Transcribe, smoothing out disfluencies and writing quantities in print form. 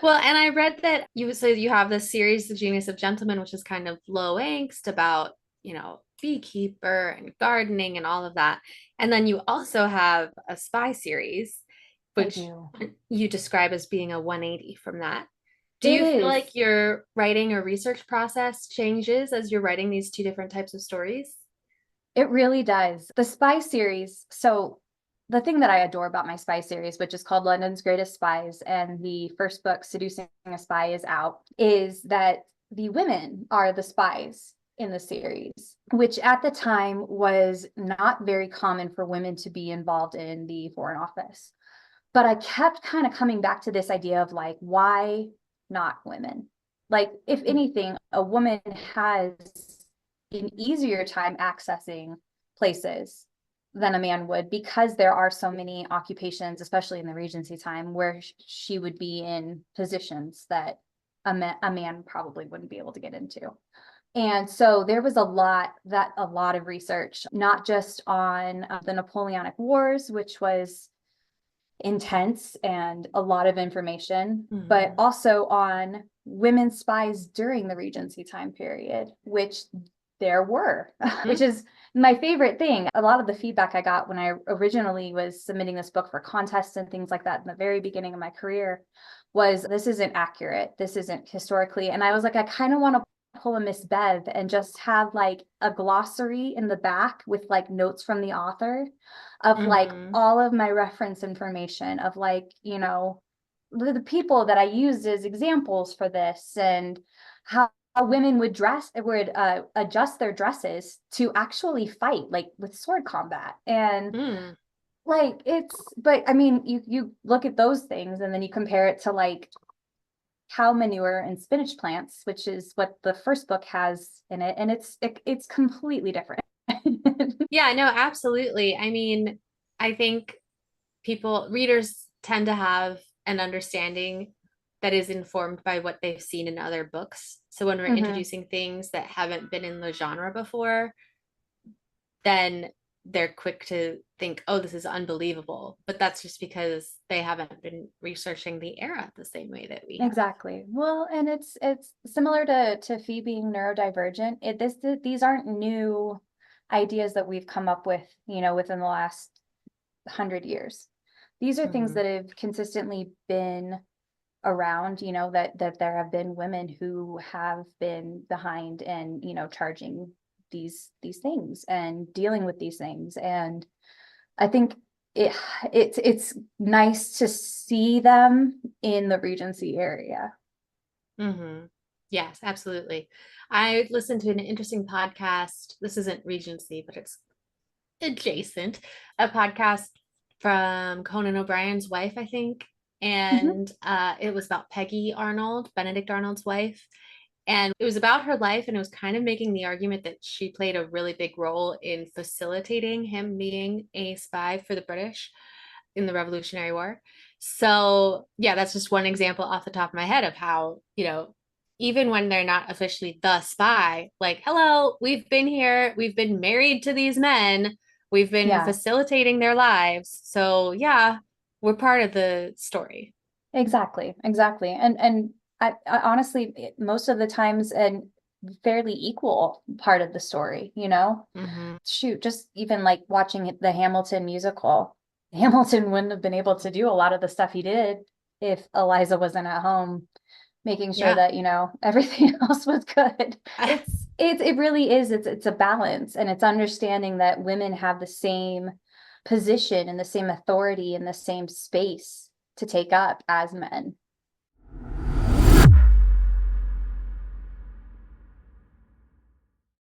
Well, and I read that you have this series, The Genus of Gentlemen, which is kind of low angst about, beekeeper and gardening and all of that. And then you also have a spy series, I which do. you describe as being a 180 from that. Do It you feel is. like your writing or research process changes as you're writing these two different types of stories? It really does. The Spy series. So the thing that I adore about my Spy series, which is called London's Greatest Spies, and the first book, Seducing a Spy, is out, is that the women are the spies in the series, which at the time was not very common for women to be involved in the Foreign Office. But I kept kind of coming back to this idea of like, why not women? Like, if anything, a woman has an easier time accessing places than a man would because there are so many occupations, especially in the Regency time, where she would be in positions that a man probably wouldn't be able to get into. And so there was a lot of research, not just on the Napoleonic Wars, which was intense and a lot of information, but Mhm. also on women spies during the Regency time period, which there were, which is my favorite thing. A lot of the feedback I got when I originally was submitting this book for contests and things like that in the very beginning of my career was this isn't accurate. This isn't historically. And I was like, I kind of want to pull a Miss Bev and just have like a glossary in the back with like notes from the author of like Mhm. all of my reference information of like, the people that I used as examples for this and how women would adjust their dresses to actually fight like with sword combat. And Mm. like but I mean, you look at those things and then you compare it to like cow manure and spinach plants, which is what the first book has in it, and it's completely different. Yeah, no, absolutely. I mean, I think readers tend to have an understanding that is informed by what they've seen in other books. So when we're Hmm. introducing things that haven't been in the genre before, then they're quick to think, oh, this is unbelievable. But that's just because they haven't been researching the era the same way that we have. Exactly. Well, and it's similar to Fee being neurodivergent. These aren't new ideas that we've come up with, within the last 100 years. These are things Mhm. that have consistently been around, that there have been women who have been behind and, charging these things and dealing with these things. And I think it it's nice to see them in the Regency area. Mhm. Yes, absolutely. I listened to an interesting podcast. This isn't Regency, but it's adjacent, a podcast from Conan O'Brien's wife, I think. Mhm. And it was about Peggy Arnold, Benedict Arnold's wife. And it was about her life, and it was kind of making the argument that she played a really big role in facilitating him being a spy for the British in the Revolutionary War. So, yeah, that's just one example off the top of my head of how, even when they're not officially the spy, like, hello, we've been here, we've been married to these men, we've been Yeah, facilitating their lives. So, yeah, we're part of the story. exactly, exactly. And I honestly, most of the times, and fairly equal part of the story, Hmm. shoot, just even like watching the Hamilton musical, Hamilton wouldn't have been able to do a lot of the stuff he did if Eliza wasn't at home making sure Yeah. that, everything else was good. It really is. It's a balance, and it's understanding that women have the same position and the same authority and the same space to take up as men.